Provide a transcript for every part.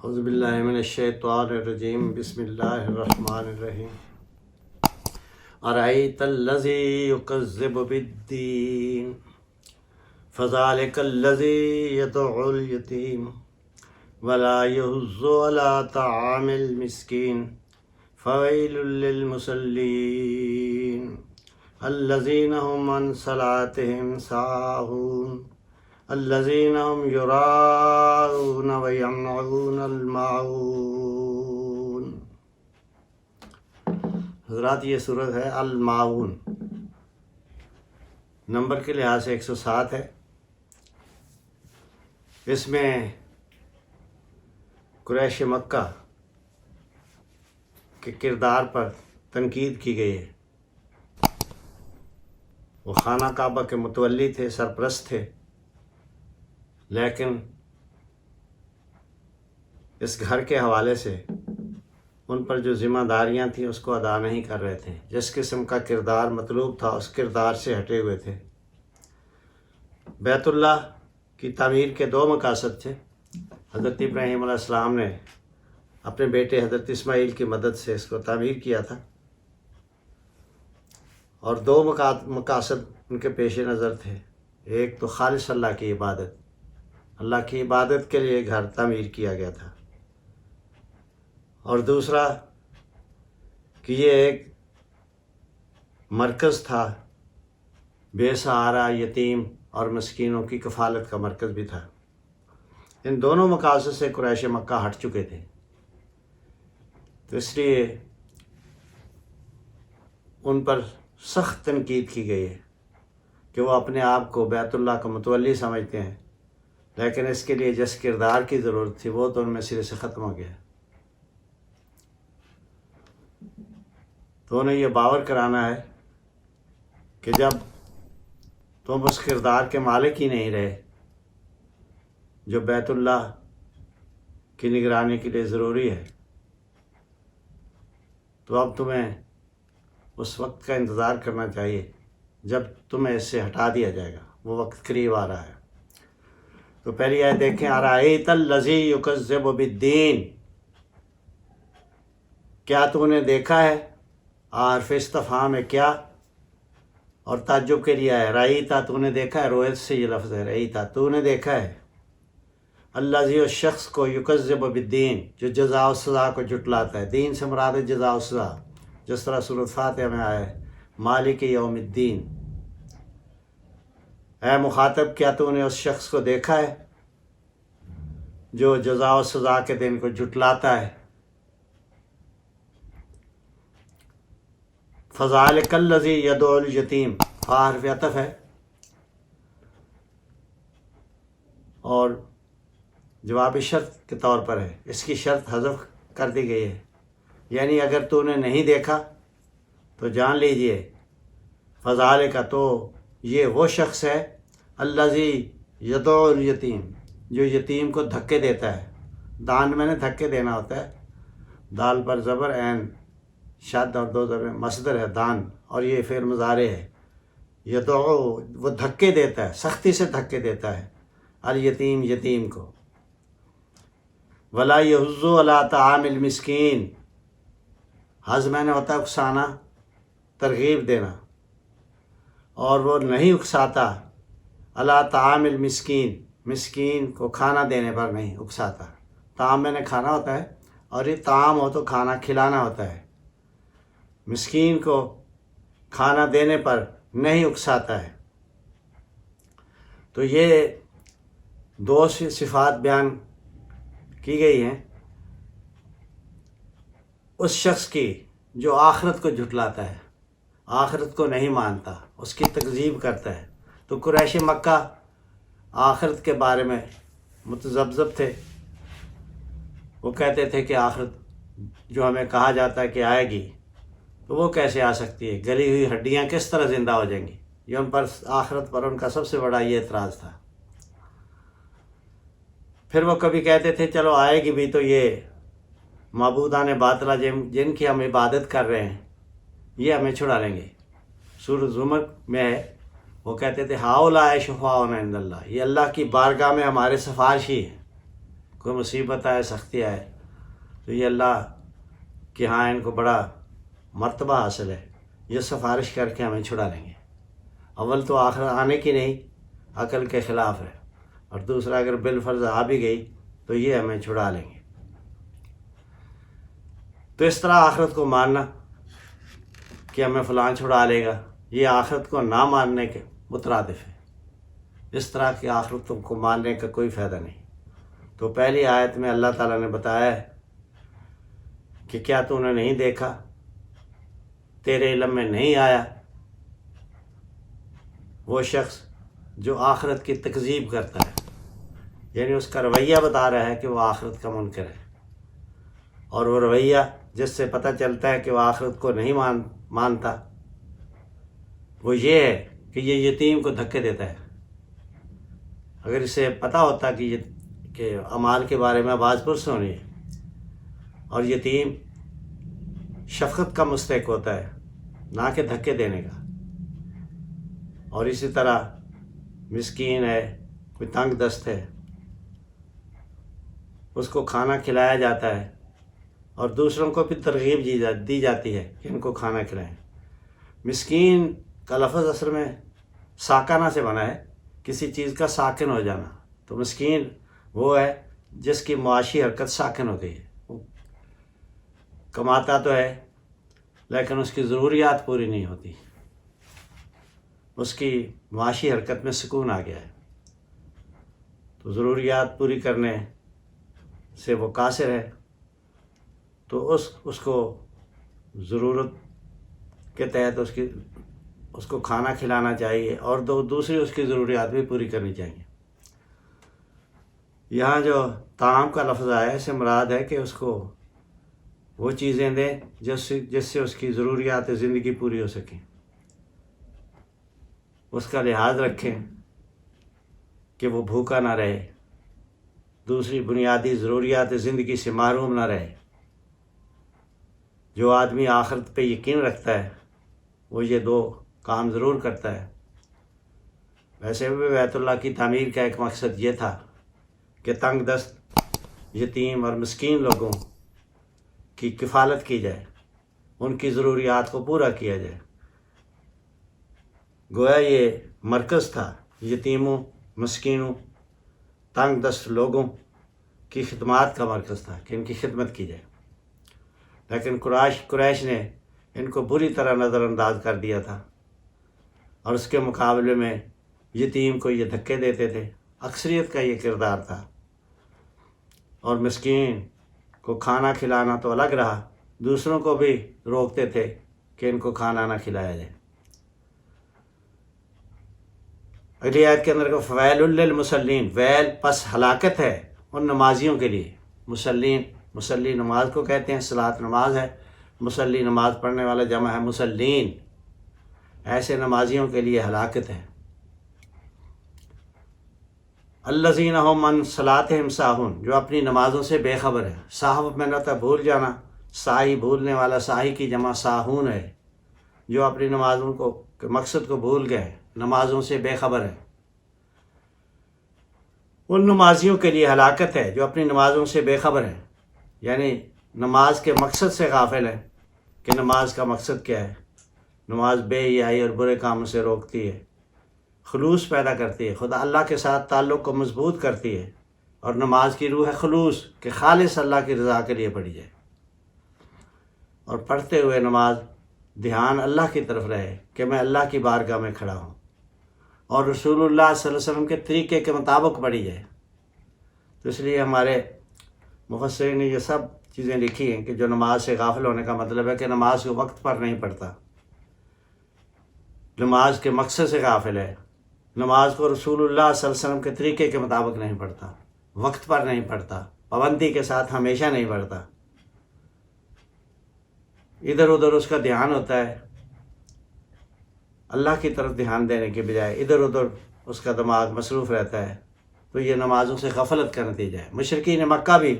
اعوذ باللہ من الشیطان الرجیم بسم اللہ الرحمن الرحیم ارأیت الذی یکذب بالدین فذلک الذی یدعو الیتیم ولا یحض علی طعام المسکین فویل للمصلین الذین هم عن صلاتهم ساہون الذین هم یراؤون ویمنعون الماعون۔ حضرات یہ سورت ہے الماعون، نمبر کے لحاظ سے 107 ہے۔ اس میں قریش مکہ کے کردار پر تنقید کی گئی ہے۔ وہ خانہ کعبہ کے متولی تھے، سرپرست تھے، لیکن اس گھر کے حوالے سے ان پر جو ذمہ داریاں تھیں اس کو ادا نہیں کر رہے تھے۔ جس قسم کا کردار مطلوب تھا اس کردار سے ہٹے ہوئے تھے۔ بیت اللہ کی تعمیر کے 2 مقاصد تھے۔ حضرت ابراہیم علیہ السلام نے اپنے بیٹے حضرت اسماعیل کی مدد سے اس کو تعمیر کیا تھا، اور 2 مقاصد ان کے پیش نظر تھے۔ ایک تو خالص اللہ کی عبادت، اللہ کی عبادت کے لیے گھر تعمیر کیا گیا تھا، اور دوسرا کہ یہ ایک مرکز تھا، بے سہارا یتیم اور مسکینوں کی کفالت کا مرکز بھی تھا۔ ان دونوں مقاصد سے قریش مکہ ہٹ چکے تھے، تو اس لیے ان پر سخت تنقید کی گئی ہے کہ وہ اپنے آپ کو بیت اللہ کا متولی سمجھتے ہیں، لیکن اس کے لیے جس کردار کی ضرورت تھی وہ تو ان میں سرے سے ختم ہو گیا۔ تو انہیں یہ باور کرانا ہے کہ جب تم اس کردار کے مالک ہی نہیں رہے جو بیت اللہ کی نگرانی کے لیے ضروری ہے، تو اب تمہیں اس وقت کا انتظار کرنا چاہیے جب تمہیں اس سے ہٹا دیا جائے گا۔ وہ وقت قریب آ رہا ہے۔ تو پہلی آیت دیکھیں، ارأیت الذی یکذب بالدین، کیا تو نے دیکھا ہے؟ حرف استفہام ہے، کیا، اور تعجب کے لیے ہے۔ رأیت، تو نے دیکھا ہے، رویت سے یہ لفظ ہے، رأیت تو نے دیکھا ہے، الذی، اس شخص کو، یکذب بالدین جو جزا و سزا کو جھٹلاتا ہے۔ دین سے مراد ہے جزا و سزا، جس طرح سورۃ فاتحہ میں آیا ہے مالک یوم الدین۔ اے مخاطب، کیا تو نے اس شخص کو دیکھا ہے جو جزا و سزا کے دن کو جھٹلاتا ہے؟ فذلک الذی یدعو الیتیم، حرف عطف ہے اور جواب شرط کے طور پر ہے، اس کی شرط حذف کر دی گئی ہے، یعنی اگر تو نے نہیں دیکھا تو جان لیجئے، فذلک، تو یہ وہ شخص ہے، الذی یدعو الیتیم، جو یتیم کو دھکے دیتا ہے۔ دان میں نے دھکے دینا ہوتا ہے، دال پر زبر، عین شد اور 2 زبر، مصدر ہے دان، اور یہ فعل مضارع ہے۔ یدعو، وہ دھکے دیتا ہے، سختی سے دھکے دیتا ہے، الیتیم، یتیم کو۔ ولا یحض علی طعام المسکین، حض میں نے ہوتا ہے اکسانا، ترغیب دینا، اور وہ نہیں اکساتا علی طعام المسکین، مسکین کو کھانا دینے پر نہیں اکساتا۔ طعام میں نے کھانا ہوتا ہے، اور یہ طعام ہو تو کھانا کھلانا ہوتا ہے۔ مسکین کو کھانا دینے پر نہیں اکساتا ہے۔ تو یہ 2 صفات بیان کی گئی ہیں اس شخص کی جو آخرت کو جھٹلاتا ہے، آخرت کو نہیں مانتا، اس کی تکذیب کرتا ہے۔ تو قریش مکہ آخرت کے بارے میں متذبذب تھے، وہ کہتے تھے کہ آخرت جو ہمیں کہا جاتا ہے کہ آئے گی، تو وہ کیسے آ سکتی ہے؟ گلی ہوئی ہڈیاں کس طرح زندہ ہو جائیں گی؟ یہ ان پر، آخرت پر ان کا سب سے بڑا یہ اعتراض تھا۔ پھر وہ کبھی کہتے تھے چلو آئے گی بھی تو یہ معبودان باطلہ جن کی ہم عبادت کر رہے ہیں یہ ہمیں چھڑا لیں گے۔ سورۃ زمر میں ہے، وہ کہتے تھے ہؤلاء شفعاؤنا عند اللہ، یہ اللہ کی بارگاہ میں ہمارے سفارشی ہیں، کوئی مصیبت آئے، سختی آئے، تو یہ اللہ کہ ہاں ان کو بڑا مرتبہ حاصل ہے، یہ سفارش کر کے ہمیں چھڑا لیں گے۔ اول تو آخر آنے کی نہیں، عقل کے خلاف ہے، اور دوسرا اگر بالفرض آ بھی گئی تو یہ ہمیں چھڑا لیں گے۔ تو اس طرح آخرت کو ماننا کہ ہمیں فلاں چھڑا لے گا، یہ آخرت کو نہ ماننے کے مترادف ہے۔ اس طرح کی آخرت کو ماننے کا کوئی فائدہ نہیں۔ تو پہلی آیت میں اللہ تعالیٰ نے بتایا ہے کہ کیا تو نے نہیں دیکھا، تیرے علم میں نہیں آیا وہ شخص جو آخرت کی تکذیب کرتا ہے، یعنی اس کا رویہ بتا رہا ہے کہ وہ آخرت کا منکر ہے، اور وہ رویہ جس سے پتہ چلتا ہے کہ وہ آخرت کو نہیں مانتا وہ یہ ہے کہ یہ یتیم کو دھکے دیتا ہے۔ اگر اسے پتہ ہوتا کہ اعمال کے بارے میں آواز پرس ہونی ہے اور یتیم شفقت کا مستحق ہوتا ہے، نہ کہ دھکے دینے کا، اور اسی طرح مسکین ہے، کوئی تنگ دست ہے، اس کو کھانا کھلایا جاتا ہے، اور دوسروں کو بھی ترغیب دی جاتی ہے کہ ان کو کھانا کھلائیں۔ مسکین کا لفظ اصل میں ساکنہ سے بنا ہے، کسی چیز کا ساکن ہو جانا۔ تو مسکین وہ ہے جس کی معاشی حرکت ساکن ہو گئی ہے، وہ کماتا تو ہے لیکن اس کی ضروریات پوری نہیں ہوتی، اس کی معاشی حرکت میں سکون آ گیا ہے، تو ضروریات پوری کرنے سے وہ قاصر ہے، تو اس کو ضرورت کے تحت اس کو کھانا کھلانا چاہیے، اور دوسری اس کی ضروریات بھی پوری کرنی چاہیے۔ یہاں جو طعام کا لفظ آیا ہے، اس سے مراد ہے کہ اس کو وہ چیزیں دیں جس سے اس کی ضروریات زندگی پوری ہو سکیں، اس کا لحاظ رکھیں کہ وہ بھوکا نہ رہے، دوسری بنیادی ضروریات زندگی سے محروم نہ رہے۔ جو آدمی آخرت پہ یقین رکھتا ہے وہ یہ دو کام ضرور کرتا ہے۔ ویسے بھی بیت اللہ کی تعمیر کا ایک مقصد یہ تھا کہ تنگ دست، یتیم اور مسکین لوگوں کی کفالت کی جائے، ان کی ضروریات کو پورا کیا جائے۔ گویا یہ مرکز تھا یتیموں، مسکینوں، تنگ دست لوگوں کی خدمات کا مرکز تھا کہ ان کی خدمت کی جائے، لیکن قریش نے ان کو بری طرح نظر انداز کر دیا تھا، اور اس کے مقابلے میں یتیم کو یہ دھکے دیتے تھے۔ اکثریت کا یہ کردار تھا، اور مسکین کو کھانا کھلانا تو الگ رہا، دوسروں کو بھی روکتے تھے کہ ان کو کھانا نہ کھلایا جائے۔ اگلی آیت کے اندر کو فویل للمصلین، ویل پس ہلاکت ہے ان نمازیوں کے لیے۔ مصلی نماز کو کہتے ہیں، صلاۃ نماز ہے، مصلی نماز پڑھنے والا جمع ہے مصلین، ایسے نمازیوں کے لیے ہلاکت ہے۔ الذین هم عن صلاتہم ساہون، جو اپنی نمازوں سے بے خبر ہے۔ ساہو میں نہ بھول جانا، ساہی بھولنے والا، ساہی کی جمع ساہون ہے، جو اپنی نمازوں کو مقصد کو بھول گئے، نمازوں سے بے خبر ہے۔ ان نمازیوں کے لیے ہلاکت ہے جو اپنی نمازوں سے بے خبر ہیں، یعنی نماز کے مقصد سے غافل ہیں کہ نماز کا مقصد کیا ہے۔ نماز بے حیائی اور برے کاموں سے روکتی ہے، خلوص پیدا کرتی ہے، خدا اللہ کے ساتھ تعلق کو مضبوط کرتی ہے، اور نماز کی روح ہے خلوص، کہ خالص اللہ کی رضا کے لیے پڑھی جائے، اور پڑھتے ہوئے نماز دھیان اللہ کی طرف رہے کہ میں اللہ کی بارگاہ میں کھڑا ہوں، اور رسول اللہ صلی اللہ علیہ وسلم کے طریقے کے مطابق پڑھی جائے۔ تو اس لیے ہمارے مفسرین نے یہ سب چیزیں لکھی ہیں کہ جو نماز سے غافل ہونے کا مطلب ہے کہ نماز کو وقت پر نہیں پڑھتا، نماز کے مقصد سے غافل ہے، نماز کو رسول اللہ صلی اللہ علیہ وسلم کے طریقے کے مطابق نہیں پڑھتا، وقت پر نہیں پڑھتا، پابندی کے ساتھ ہمیشہ نہیں پڑھتا، ادھر ادھر اس کا دھیان ہوتا ہے، اللہ کی طرف دھیان دینے کے بجائے ادھر ادھر اس کا دماغ مصروف رہتا ہے، تو یہ نمازوں سے غفلت کا نتیجہ ہے۔ مشرکین مکہ بھی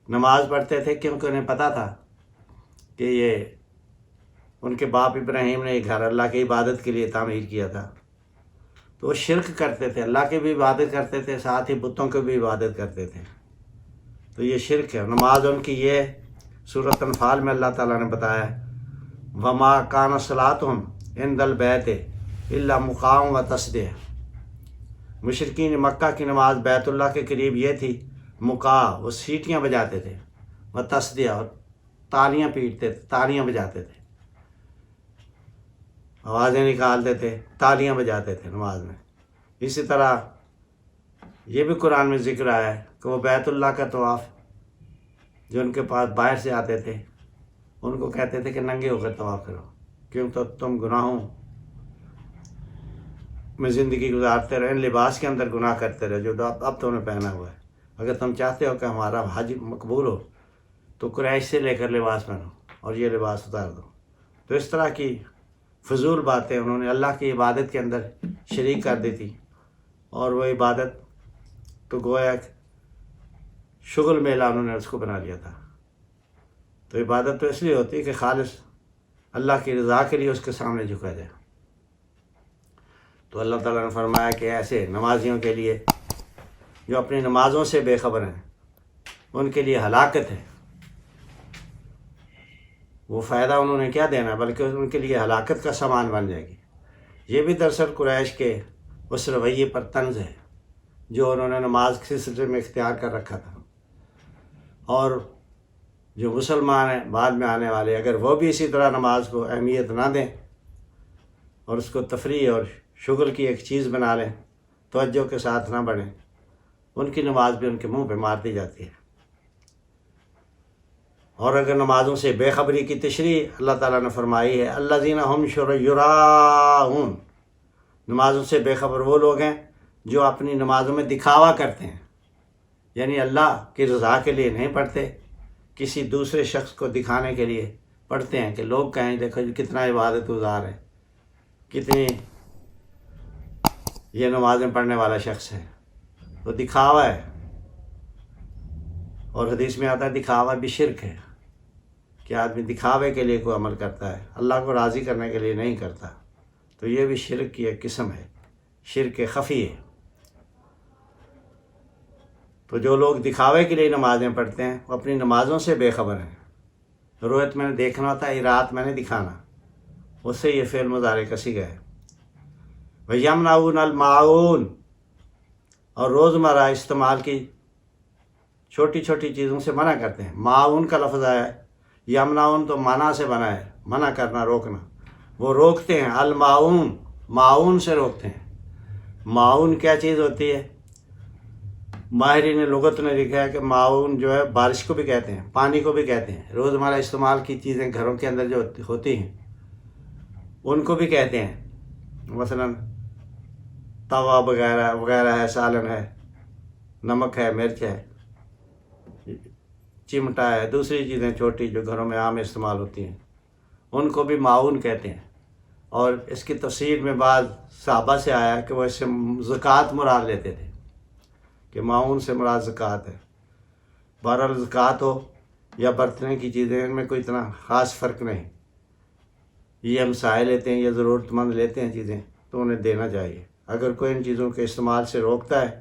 نماز پڑھتے تھے کیونکہ انہیں پتہ تھا کہ یہ ان کے باپ ابراہیم نے یہ گھر اللہ کی عبادت کے لیے تعمیر کیا تھا، تو وہ شرک کرتے تھے، اللہ کی بھی عبادت کرتے تھے، ساتھ ہی بتوں کی بھی عبادت کرتے تھے، تو یہ شرک ہے۔ نماز ان کی یہ سورۃ انفال میں اللہ تعالیٰ نے بتایا ہے وما کان صلاتہم عند البیت الا مقام و تصدیہ۔ مشرکین مکہ کی نماز بیت اللہ کے قریب یہ تھی مقا، وہ سیٹیاں بجاتے تھے، و تصدیہ، اور تالیاں پیٹتے تھے، تالیاں بجاتے تھے، آوازیں نکالتے تھے، تالیاں بجاتے تھے نماز میں۔ اسی طرح یہ بھی قرآن میں ذکر آیا ہے کہ وہ بیت اللہ کا طواف جو ان کے پاس باہر سے آتے تھے ان کو کہتے تھے کہ ننگے ہو کر طواف کرو، کیوں تو تم گناہوں میں زندگی گزارتے رہے، لباس کے اندر گناہ کرتے رہے جو اب تم نے پہنا ہوا ہے۔ اگر تم چاہتے ہو کہ ہمارا حج مقبول ہو تو قریش سے لے کر لباس پہنو اور یہ لباس اتار دو۔ تو اس طرح کی فضول باتیں انہوں نے اللہ کی عبادت کے اندر شریک کر دی تھی، اور وہ عبادت تو گویا شغل میلہ انہوں نے اس کو بنا لیا تھا۔ تو عبادت تو اس لیے ہوتی ہے کہ خالص اللہ کی رضا کے لیے اس کے سامنے جھکا جائے۔ تو اللہ تعالیٰ نے فرمایا کہ ایسے نمازیوں کے لیے جو اپنی نمازوں سے بے خبر ہیں ان کے لیے ہلاکت ہے۔ وہ فائدہ انہوں نے کیا دینا، بلکہ ان کے لیے ہلاکت کا سامان بن جائے گی۔ یہ بھی دراصل قریش کے اس رویے پر طنز ہے جو انہوں نے نماز کے سلسلے میں اختیار کر رکھا تھا، اور جو مسلمان ہیں بعد میں آنے والے اگر وہ بھی اسی طرح نماز کو اہمیت نہ دیں اور اس کو تفریح اور شغل کی ایک چیز بنا لیں، توجہ کے ساتھ نہ بڑھیں، ان کی نماز بھی ان کے منہ پہ مار دی جاتی ہے۔ اور اگر نمازوں سے بے خبری کی تشریح اللہ تعالیٰ نے فرمائی ہے الذین ہم یراؤن، نمازوں سے بے خبر وہ لوگ ہیں جو اپنی نمازوں میں دکھاوا کرتے ہیں، یعنی اللہ کی رضا کے لیے نہیں پڑھتے، کسی دوسرے شخص کو دکھانے کے لیے پڑھتے ہیں کہ لوگ کہیں دیکھو کتنا عبادت گزار ہے، کتنی یہ نمازیں پڑھنے والا شخص ہے۔ وہ دکھاوا ہے، اور حدیث میں آتا ہے دکھاوا بھی شرک ہے کہ آدمی دکھاوے کے لیے کوئی عمل کرتا ہے، اللہ کو راضی کرنے کے لیے نہیں کرتا۔ تو یہ بھی شرک کی ایک قسم ہے، شرک خفی ہے۔ تو جو لوگ دکھاوے کے لیے نمازیں پڑھتے ہیں وہ اپنی نمازوں سے بے خبر ہیں۔ رویت میں نے دیکھنا ہوتا ہے، رات میں نے دکھانا، اس سے یہ فعل مضارع کا صیغہ ہے۔ وَيَمْنَعُونَ الْمَاعُونَ، اور روزمرہ استعمال کی چھوٹی چھوٹی چیزوں سے منع کرتے ہیں۔ معاون کا لفظ آیا ہے، یمنعون تو منع سے بنا ہے، منع کرنا، روکنا، وہ روکتے ہیں۔ المعون، معاون سے روکتے ہیں۔ معاون کیا چیز ہوتی ہے؟ ماہرین لغت نے لکھا ہے کہ معاون جو ہے بارش کو بھی کہتے ہیں، پانی کو بھی کہتے ہیں، روزمرہ استعمال کی چیزیں گھروں کے اندر جو ہوتی ہیں ان کو بھی کہتے ہیں۔ مثلاً توا وغیرہ وغیرہ ہے، سالن ہے، نمک ہے، مرچ ہے، چمٹا ہے، دوسری چیزیں چھوٹی جو گھروں میں عام استعمال ہوتی ہیں ان کو بھی معاون کہتے ہیں۔ اور اس کی تفسیر میں بعض صحابہ سے آیا کہ وہ اس سے زکوٰۃ مراد لیتے تھے کہ معاون سے مراد زکوٰۃ ہے۔ بہرحال زکوٰۃ ہو یا برتنے کی چیزیں، ان میں کوئی اتنا خاص فرق نہیں، یہ ہم سائے لیتے ہیں یا ضرورت مند لیتے ہیں چیزیں تو انہیں دینا چاہیے۔ اگر کوئی ان چیزوں کے استعمال سے روکتا ہے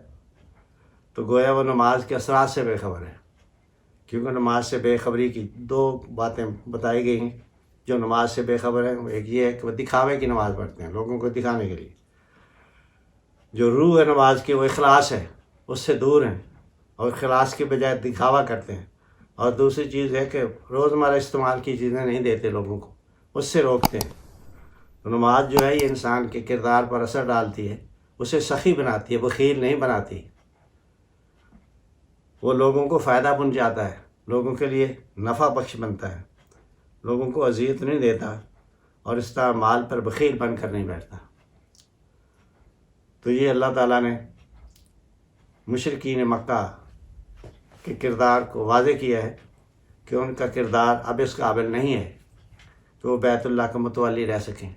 تو گویا وہ نماز کے اثرات سے بے خبر ہے، کیونکہ نماز سے بے خبری کی دو باتیں بتائی گئی ہیں جو نماز سے بے خبر ہیں۔ ایک یہ ہے کہ وہ دکھاوے کی نماز پڑھتے ہیں لوگوں کو دکھانے کے لیے، جو روح ہے نماز کی وہ اخلاص ہے اس سے دور ہیں اور اخلاص کے بجائے دکھاوا کرتے ہیں۔ اور دوسری چیز ہے کہ روزمرہ استعمال کی چیزیں نہیں دیتے لوگوں کو، اس سے روکتے ہیں۔ تو نماز جو ہے یہ انسان کے کردار پر اثر ڈالتی ہے، اسے سخی بناتی ہے، بخیل نہیں بناتی۔ وہ لوگوں کو فائدہ پہنچاتا ہے، لوگوں کے لیے نفع بخش بنتا ہے، لوگوں کو اذیت نہیں دیتا، اور اس طرح مال پر بخیل بن کر نہیں بیٹھتا۔ تو یہ اللہ تعالیٰ نے مشرکین مکہ کے کردار کو واضح کیا ہے کہ ان کا کردار اب اس قابل نہیں ہے کہ وہ بیت اللہ کا متولی رہ سکیں۔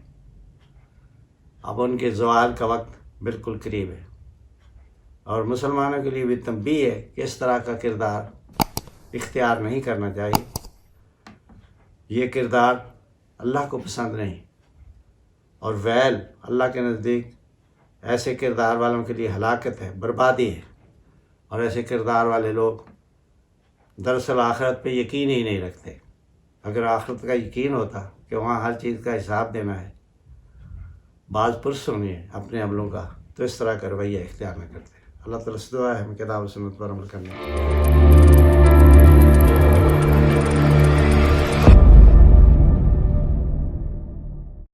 اب ان کے زوال کا وقت بالکل قریب ہے، اور مسلمانوں کے لیے بھی تنبیہ ہے کہ اس طرح کا کردار اختیار نہیں کرنا چاہیے۔ یہ کردار اللہ کو پسند نہیں، اور ویل اللہ کے نزدیک ایسے کردار والوں کے لیے ہلاکت ہے، بربادی ہے، اور ایسے کردار والے لوگ دراصل آخرت پہ یقین ہی نہیں رکھتے۔ اگر آخرت کا یقین ہوتا کہ وہاں ہر چیز کا حساب دینا ہے، بعض پرسوں میں اپنے عملوں کا، تو اس طرح کا رویہ اختیار نہ کرتے۔ اللہ تعالیٰ سے دعا ہے ہم کتاب و سنت پر عمل کرنے